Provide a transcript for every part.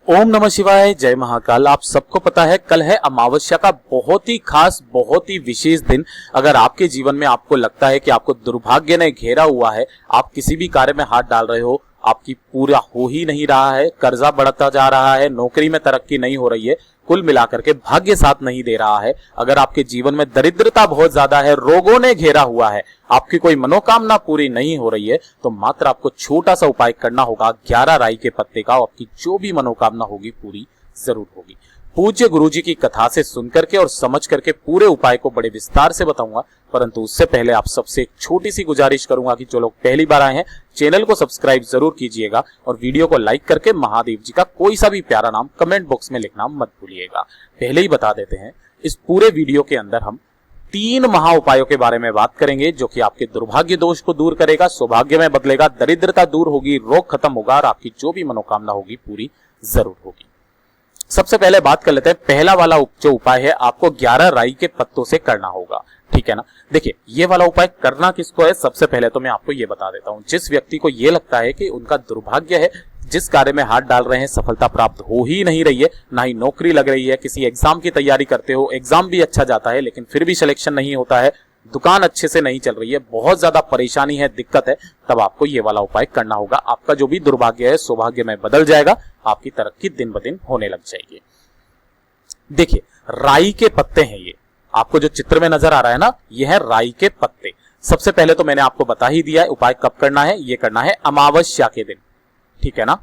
ओम नमः शिवाय, जय महाकाल। आप सबको पता है कल है अमावस्या का बहुत ही खास, बहुत ही विशेष दिन। अगर आपके जीवन में आपको लगता है कि आपको दुर्भाग्य ने घेरा हुआ है, आप किसी भी कार्य में हाथ डाल रहे हो, आपकी पूरा हो ही नहीं रहा है, कर्जा बढ़ता जा रहा है, नौकरी में तरक्की नहीं हो रही है, कुल मिलाकर के भाग्य साथ नहीं दे रहा है, अगर आपके जीवन में दरिद्रता बहुत ज्यादा है, रोगों ने घेरा हुआ है, आपकी कोई मनोकामना पूरी नहीं हो रही है, तो मात्र आपको छोटा सा उपाय करना होगा 11 राई के पत्ते का। आपकी जो भी मनोकामना होगी पूरी जरूर होगी। पूज्य गुरुजी की कथा से सुनकर के और समझ करके पूरे उपाय को बड़े विस्तार से बताऊंगा, परंतु उससे पहले आप सबसे एक छोटी सी गुजारिश करूंगा कि जो लोग पहली बार आए हैं चैनल को सब्सक्राइब जरूर कीजिएगा और वीडियो को लाइक करके महादेव जी का कोई सा भी प्यारा नाम कमेंट बॉक्स में लिखना मत भूलिएगा। पहले ही बता देते हैं, इस पूरे वीडियो के अंदर हम 3 महा उपायों के बारे में बात करेंगे जो कि आपके दुर्भाग्य दोष को दूर करेगा, सौभाग्य में बदलेगा, दरिद्रता दूर होगी, रोग खत्म होगा और आपकी जो भी मनोकामना होगी पूरी जरूर होगी। सबसे पहले बात कर लेते हैं, पहला वाला जो उपाय है आपको 11 राई के पत्तों से करना होगा, ठीक है ना। देखिए, ये वाला उपाय करना किसको है, सबसे पहले तो मैं आपको ये बता देता हूं। जिस व्यक्ति को ये लगता है कि उनका दुर्भाग्य है, जिस कार्य में हाथ डाल रहे हैं सफलता प्राप्त हो ही नहीं रही है, ना ही नौकरी लग रही है, किसी एग्जाम की तैयारी करते हो, एग्जाम भी अच्छा जाता है लेकिन फिर भी सिलेक्शन नहीं होता है, दुकान अच्छे से नहीं चल रही है, बहुत ज्यादा परेशानी है, दिक्कत है, तब आपको ये वाला उपाय करना होगा। आपका जो भी दुर्भाग्य है सौभाग्य में बदल जाएगा, आपकी तरक्की दिन ब दिन होने लग जाएगी। देखिए, राई के पत्ते हैं ये, आपको जो चित्र में नजर आ रहा है ना, ये है राई के पत्ते। सबसे पहले तो मैंने आपको बता ही दिया है उपाय कब करना है, ये करना है अमावस्या के दिन, ठीक है ना।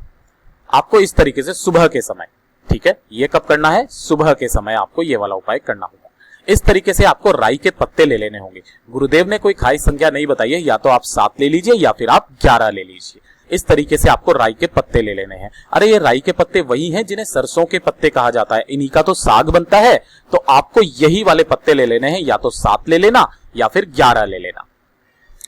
आपको इस तरीके से सुबह के समय, ठीक है, ये कब करना है, सुबह के समय आपको ये वाला उपाय करना होगा। इस तरीके से आपको राई के पत्ते ले लेने होंगे। गुरुदेव ने कोई खास संख्या नहीं बताई है, या तो आप 7 ले लीजिए या फिर आप 11 ले लीजिए। इस तरीके से आपको राई के पत्ते ले लेने हैं। अरे ये राई के पत्ते वही हैं जिन्हें सरसों के पत्ते कहा जाता है, इन्हीं का तो साग बनता है, तो आपको यही वाले पत्ते ले लेने हैं, या तो 7 ले लेना या फिर 11 ले लेना।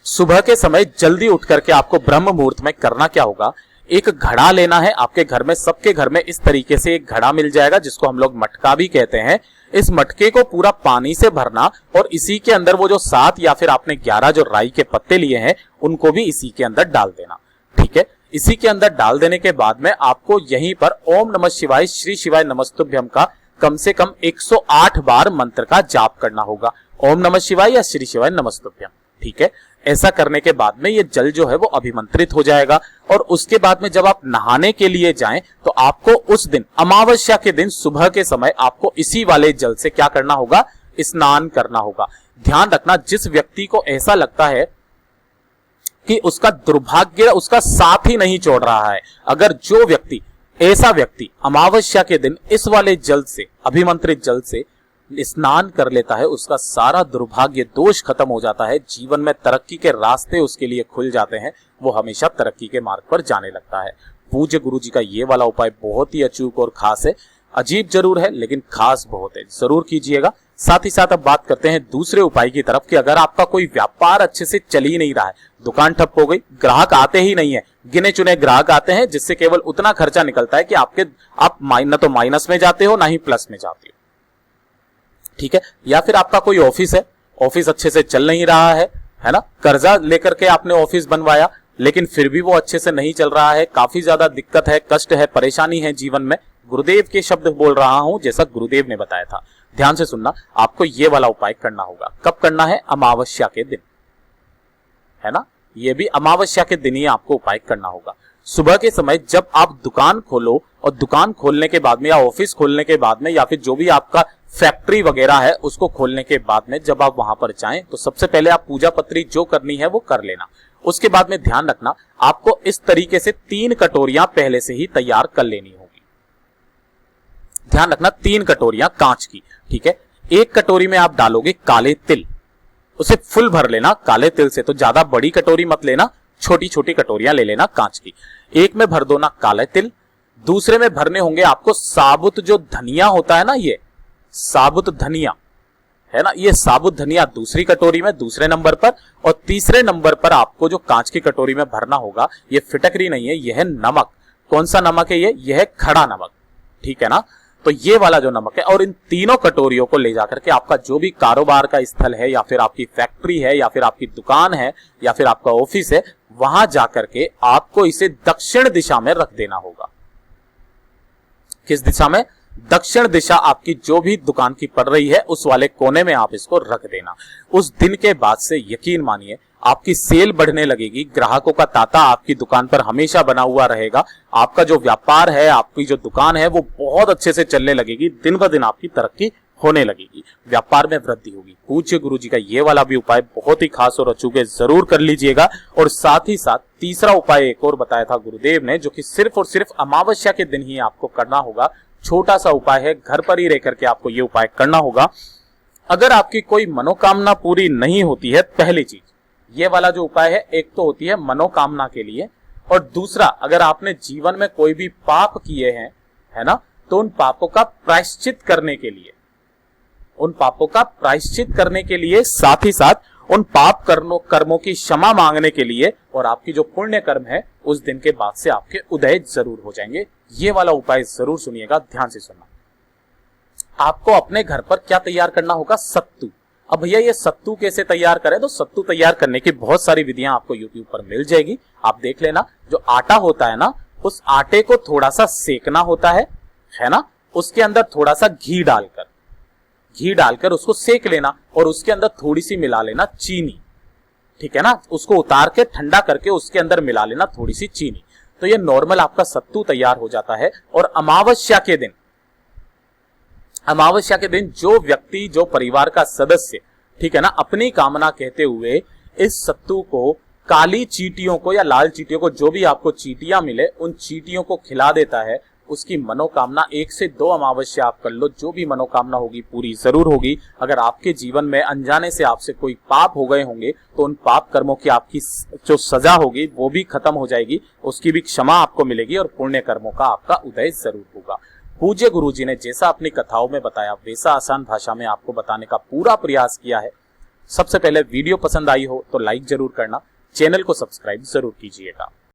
सुबह के समय जल्दी उठ करके आपको ब्रह्म मुहूर्त में करना क्या होगा, एक घड़ा लेना है। आपके घर में, सबके घर में इस तरीके से एक घड़ा मिल जाएगा जिसको हम लोग मटका भी कहते हैं। इस मटके को पूरा पानी से भरना और इसी के अंदर वो जो 7 या फिर आपने 11 जो राई के पत्ते लिए हैं उनको भी इसी के अंदर डाल देना, ठीक है। इसी के अंदर डाल देने के बाद में आपको यहीं पर ओम नमः शिवाय, श्री शिवाय नमस्तुभ्यम का कम से कम 108 बार मंत्र का जाप करना होगा। ओम नमः शिवाय या श्री शिवाय नमस्तुभ्यम, ठीक है। ऐसा करने के बाद में ये जल जो है वो अभिमंत्रित हो जाएगा और उसके बाद में जब आप नहाने के लिए जाएं तो आपको उस दिन अमावस्या के दिन सुबह के समय आपको इसी वाले जल से क्या करना होगा, स्नान करना होगा। ध्यान रखना, जिस व्यक्ति को ऐसा लगता है कि उसका दुर्भाग्य उसका साथ ही नहीं छोड़ रहा है, अगर जो व्यक्ति, ऐसा व्यक्ति अमावस्या के दिन इस वाले जल से, अभिमंत्रित जल से स्नान कर लेता है, उसका सारा दुर्भाग्य दोष खत्म हो जाता है, जीवन में तरक्की के रास्ते उसके लिए खुल जाते हैं, वो हमेशा तरक्की के मार्ग पर जाने लगता है। पूज्य गुरु जी का ये वाला उपाय बहुत ही अचूक और खास है, अजीब जरूर है लेकिन खास बहुत है, जरूर कीजिएगा। साथ ही साथ अब बात करते हैं दूसरे उपाय की तरफ कि अगर आपका कोई व्यापार अच्छे से चल ही नहीं रहा है, दुकान ठप हो गई, ग्राहक आते ही नहीं है, गिने चुने ग्राहक आते हैं जिससे केवल उतना खर्चा निकलता है कि आप ना तो माइनस में जाते हो ना ही प्लस में जाते हो, ठीक है। या फिर आपका कोई ऑफिस है, ऑफिस अच्छे से चल नहीं रहा है ना, कर्जा लेकर के आपने ऑफिस बनवाया लेकिन फिर भी वो अच्छे से नहीं चल रहा है, काफी ज्यादा दिक्कत है, कष्ट है, परेशानी है जीवन में। गुरुदेव के शब्द बोल रहा हूं जैसा गुरुदेव ने बताया था, ध्यान से सुनना। आपको ये वाला उपाय करना होगा, कब करना है, अमावस्या के दिन, है ना। ये भी अमावस्या के दिन ही आपको उपाय करना होगा। सुबह के समय जब आप दुकान खोलो और दुकान खोलने के बाद में या ऑफिस खोलने के बाद में या फिर जो भी आपका फैक्ट्री वगैरह है उसको खोलने के बाद में जब आप वहां पर जाएं तो सबसे पहले आप पूजा पत्री जो करनी है वो कर लेना। उसके बाद में ध्यान रखना, आपको इस तरीके से 3 कटोरियां पहले से ही तैयार कर लेनी होगी। ध्यान रखना, 3 कटोरियां कांच की, ठीक है। एक कटोरी में आप डालोगे काले तिल, उसे फुल भर लेना काले तिल से, तो ज्यादा बड़ी कटोरी मत लेना, छोटी छोटी कटोरियां ले लेना कांच की। एक में भर दो ना काले तिल, दूसरे में भरने होंगे आपको साबुत जो धनिया होता है ना, ये साबुत धनिया है ना, ये साबुत धनिया दूसरी कटोरी में दूसरे नंबर पर, और तीसरे नंबर पर आपको जो कांच की कटोरी में भरना होगा, ये फिटकरी नहीं है, यह है नमक। कौन सा नमक है ये है खड़ा नमक, ठीक है ना। तो ये वाला जो नमक है, और इन तीनों कटोरियों को ले जाकर के आपका जो भी कारोबार का स्थल है या फिर आपकी फैक्ट्री है या फिर आपकी दुकान है या फिर आपका ऑफिस है, वहां जाकर के आपको इसे दक्षिण दिशा में रख देना होगा। किस दिशा में? दक्षिण दिशा आपकी जो भी दुकान की पड़ रही है उस वाले कोने में आप इसको रख देना। उस दिन के बाद से यकीन मानिए आपकी सेल बढ़ने लगेगी, ग्राहकों का तांता आपकी दुकान पर हमेशा बना हुआ रहेगा, आपका जो व्यापार है, आपकी जो दुकान है वो बहुत अच्छे से चलने लगेगी, दिन ब दिन आपकी तरक्की होने लगेगी, व्यापार में वृद्धि होगी। पूज्य गुरु जी का ये वाला भी उपाय बहुत ही खास और अचूके जरूर कर लीजिएगा। और साथ ही साथ तीसरा उपाय एक और बताया था गुरुदेव ने, जो कि सिर्फ और सिर्फ अमावस्या के दिन ही आपको करना होगा। छोटा सा उपाय है, घर पर ही रह करके आपको ये उपाय करना होगा। अगर आपकी कोई मनोकामना पूरी नहीं होती है, पहली चीज ये वाला जो उपाय है, एक तो होती है मनोकामना के लिए, और दूसरा अगर आपने जीवन में कोई भी पाप किए हैं, है ना, तो उन पापों का प्रायश्चित करने के लिए, उन पापों का प्रायश्चित करने के लिए, साथ ही साथ उन पाप कर्मों की क्षमा मांगने के लिए, और आपकी जो पुण्य कर्म है उस दिन के बाद से आपके उदय जरूर हो जाएंगे। ये वाला उपाय जरूर सुनिएगा, ध्यान से सुनना। आपको अपने घर पर क्या तैयार करना होगा? सत्तू। अब भैया ये सत्तू कैसे तैयार करें? तो सत्तू तैयार करने की बहुत सारी विधियां आपको YouTube पर मिल जाएगी, आप देख लेना। जो आटा होता है ना, उस आटे को थोड़ा सा सेकना होता है ना, उसके अंदर थोड़ा सा घी डालकर उसको सेक लेना, और उसके अंदर थोड़ी सी मिला लेना चीनी, ठीक है ना, उसको उतार के ठंडा करके उसके अंदर मिला लेना थोड़ी सी चीनी। तो ये नॉर्मल आपका सत्तू तैयार हो जाता है। और अमावस्या के दिन जो व्यक्ति, जो परिवार का सदस्य, ठीक है ना, अपनी कामना कहते हुए इस सत्तू को काली चींटियों को या लाल चींटियों को, जो भी आपको चींटियां मिले, उन चींटियों को खिला देता है, उसकी मनोकामना 1 से 2 अमावस्या आप कर लो, जो भी मनोकामना होगी पूरी जरूर होगी। अगर आपके जीवन में अनजाने से आपसे कोई पाप हो गए होंगे तो उन पाप कर्मों की आपकी जो सजा होगी वो भी खत्म हो जाएगी, उसकी भी क्षमा आपको मिलेगी, और पुण्य कर्मों का आपका उदय जरूर होगा। पूज्य गुरु जी ने जैसा अपनी कथाओं में बताया वैसा आसान भाषा में आपको बताने का पूरा प्रयास किया है। सबसे पहले वीडियो पसंद आई हो तो लाइक जरूर करना, चैनल को सब्सक्राइब जरूर कीजिएगा।